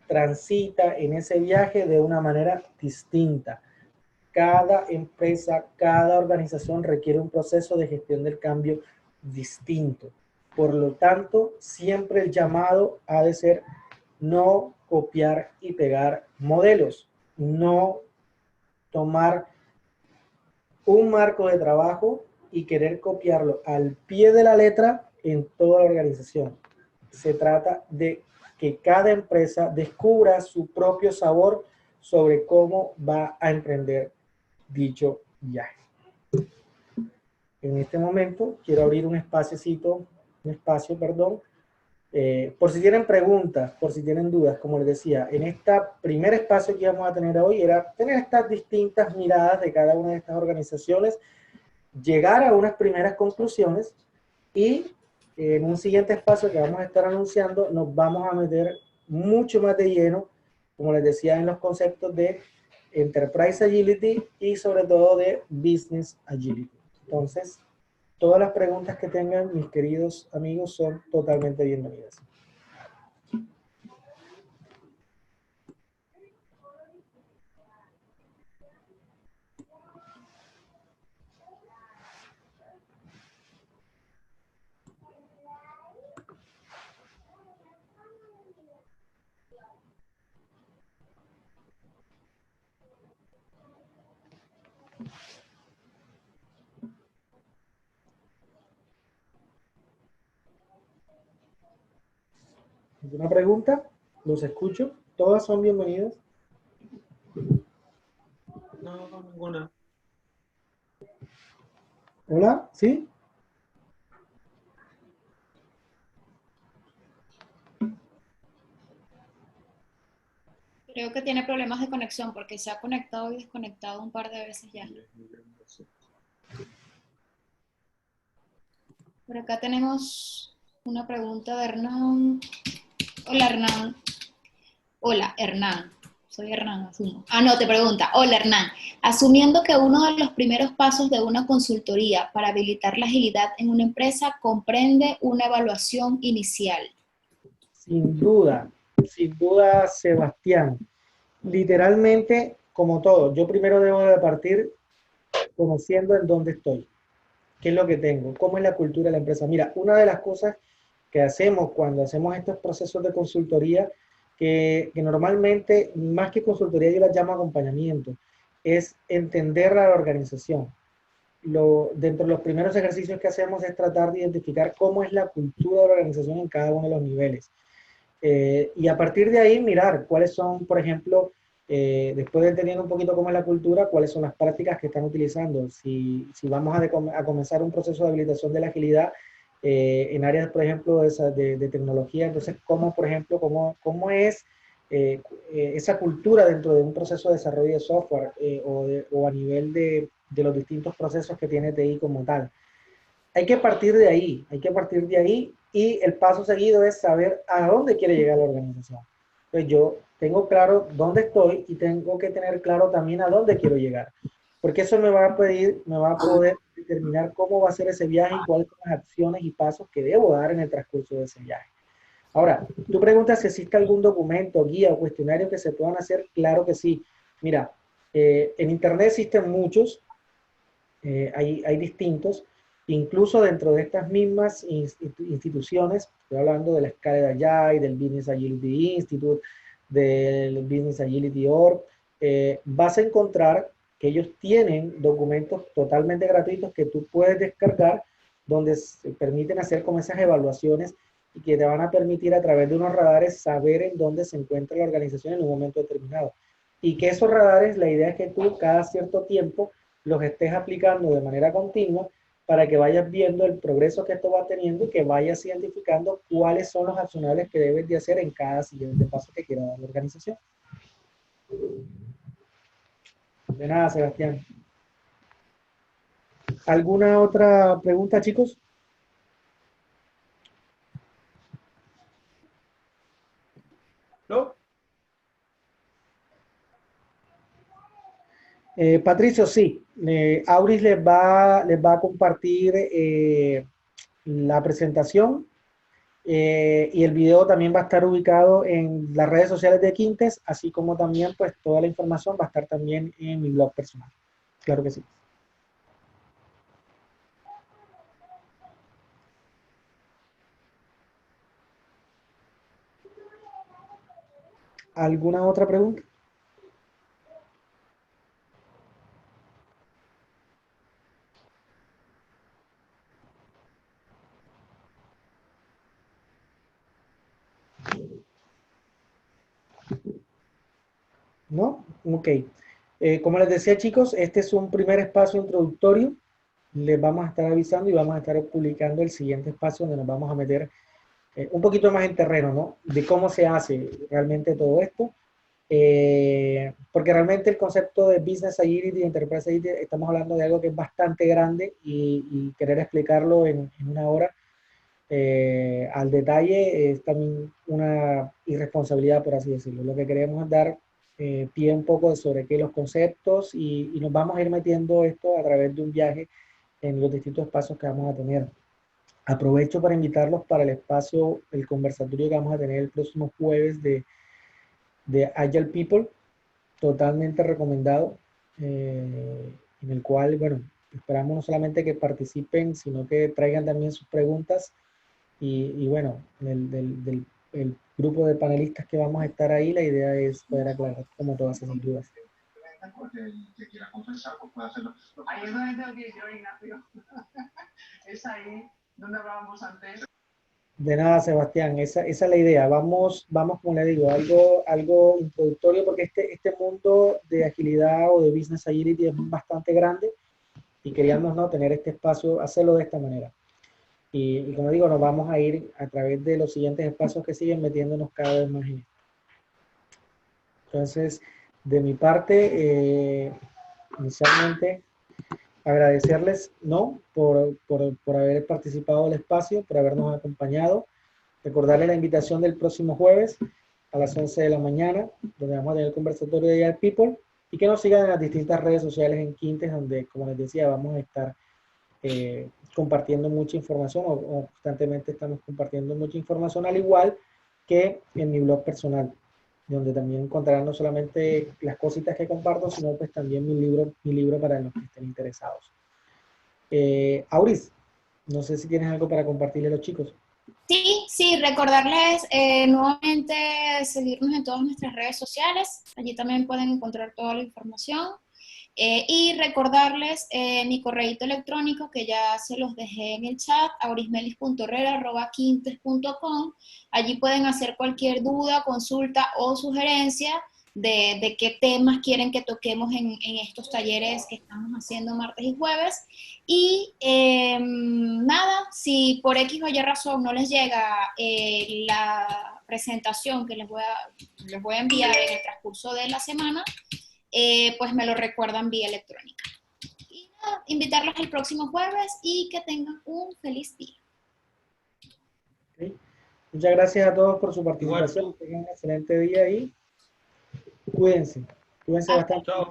transita en ese viaje de una manera distinta. Cada empresa, cada organización requiere un proceso de gestión del cambio distinto. Por lo tanto, siempre el llamado ha de ser no copiar y pegar modelos, no tomar un marco de trabajo y querer copiarlo al pie de la letra en toda la organización. Se trata de que cada empresa descubra su propio sabor sobre cómo va a emprender dicho viaje. En este momento quiero abrir un espacio, por si tienen preguntas, por si tienen dudas, como les decía, en este primer espacio que vamos a tener hoy era tener estas distintas miradas de cada una de estas organizaciones, llegar a unas primeras conclusiones y en un siguiente espacio que vamos a estar anunciando nos vamos a meter mucho más de lleno, como les decía, en los conceptos de Enterprise Agility y sobre todo de Business Agility. Entonces, todas las preguntas que tengan, mis queridos amigos, son totalmente bienvenidas. ¿Alguna pregunta? Los escucho. Todas son bienvenidas. No, ninguna. Hola, ¿sí? Creo que tiene problemas de conexión porque se ha conectado y desconectado un par de veces ya. Por acá tenemos una pregunta de Hernán. Hola Hernán. Hola Hernán. Soy Hernán, asumo. Ah, no, te pregunta. Hola Hernán. Asumiendo que uno de los primeros pasos de una consultoría para habilitar la agilidad en una empresa comprende una evaluación inicial. Sin duda, Sebastián. Literalmente, como todo, yo primero debo de partir conociendo en dónde estoy, qué es lo que tengo, cómo es la cultura de la empresa. Mira, una de las cosas que hacemos cuando hacemos estos procesos de consultoría, que normalmente, más que consultoría, yo las llamo acompañamiento, es entender a la organización. Dentro de los primeros ejercicios que hacemos es tratar de identificar cómo es la cultura de la organización en cada uno de los niveles. Y a partir de ahí mirar cuáles son, por ejemplo, después de entendiendo un poquito cómo es la cultura, cuáles son las prácticas que están utilizando. Si vamos a comenzar un proceso de habilitación de la agilidad en áreas, por ejemplo, de tecnología, entonces, ¿cómo, por ejemplo, cómo es esa cultura dentro de un proceso de desarrollo de software o a nivel de los distintos procesos que tiene TI como tal? Hay que partir de ahí, hay que partir de ahí y el paso seguido es saber a dónde quiere llegar la organización. Entonces yo tengo claro dónde estoy y tengo que tener claro también a dónde quiero llegar, porque eso me va a poder determinar cómo va a ser ese viaje y cuáles son las acciones y pasos que debo dar en el transcurso de ese viaje. Ahora, tú preguntas si existe algún documento, guía o cuestionario que se puedan hacer. Claro que sí. Mira, en Internet existen muchos, hay distintos, incluso dentro de estas mismas instituciones, estoy hablando de la escala de Agile, del Business Agility Institute, del Business Agility Org, vas a encontrar que ellos tienen documentos totalmente gratuitos que tú puedes descargar, donde se permiten hacer como esas evaluaciones y que te van a permitir a través de unos radares saber en dónde se encuentra la organización en un momento determinado. Y que esos radares, la idea es que tú cada cierto tiempo los estés aplicando de manera continua para que vayas viendo el progreso que esto va teniendo y que vayas identificando cuáles son los accionables que debes de hacer en cada siguiente paso que quiera dar la organización. De nada, Sebastián. ¿Alguna otra pregunta, chicos? ¿No? Patricio, sí. Auris les va a compartir la presentación y el video también va a estar ubicado en las redes sociales de Quintes, así como también pues toda la información va a estar también en mi blog personal. Claro que sí. ¿Alguna otra pregunta? ¿No? Ok. Como les decía, chicos, este es un primer espacio introductorio. Les vamos a estar avisando y vamos a estar publicando el siguiente espacio donde nos vamos a meter un poquito más en terreno, ¿no? De cómo se hace realmente todo esto. Porque realmente el concepto de Business Agility y Enterprise Agility, estamos hablando de algo que es bastante grande y querer explicarlo en una hora al detalle es también una irresponsabilidad, por así decirlo. Lo que queremos es dar pie un poco sobre qué los conceptos y nos vamos a ir metiendo esto a través de un viaje en los distintos pasos que vamos a tener. Aprovecho para invitarlos para el espacio, el conversatorio que vamos a tener el próximo jueves de Agile People, totalmente recomendado, en el cual, bueno, esperamos no solamente que participen, sino que traigan también sus preguntas y bueno, el grupo de panelistas que vamos a estar ahí, la idea es poder aclarar como todas esas dudas. Que quiera conversar, pues puede hacerlo. Ahí es donde tengo que ir yo, Ignacio. Es ahí donde hablábamos antes. De nada, Sebastián, esa es la idea. Vamos, como le digo, algo introductorio, porque este mundo de agilidad o de business agility es bastante grande y queríamos, ¿no?, tener este espacio, hacerlo de esta manera. Y como digo, nos vamos a ir a través de los siguientes espacios que siguen metiéndonos cada vez más en esto. Entonces, de mi parte, inicialmente, agradecerles, ¿no?, por haber participado del espacio, por habernos acompañado. Recordarles la invitación del próximo jueves a las 11 de la mañana, donde vamos a tener el conversatorio de AI People, y que nos sigan en las distintas redes sociales en Quintes, donde, como les decía, vamos a estar compartiendo mucha información, o constantemente estamos compartiendo mucha información, al igual que en mi blog personal, donde también encontrarán no solamente las cositas que comparto, sino pues también mi libro para los que estén interesados. Auris, no sé si tienes algo para compartirle a los chicos. Sí, sí, recordarles nuevamente seguirnos en todas nuestras redes sociales. Allí también pueden encontrar toda la información. Y recordarles mi correíto electrónico, que ya se los dejé en el chat, aurismelis.herrera@quintes.com. Allí pueden hacer cualquier duda, consulta o sugerencia de qué temas quieren que toquemos en estos talleres que estamos haciendo martes y jueves. Y nada, si por X o Y razón no les llega la presentación que les voy a enviar en el transcurso de la semana, pues me lo recuerdan vía electrónica. Y nada, invitarlos el próximo jueves y que tengan un feliz día. Okay. Muchas gracias a todos por su participación. Tengan un excelente día y cuídense. Cuídense bastante. Chao.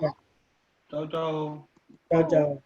Chao, chao. Chao, chao.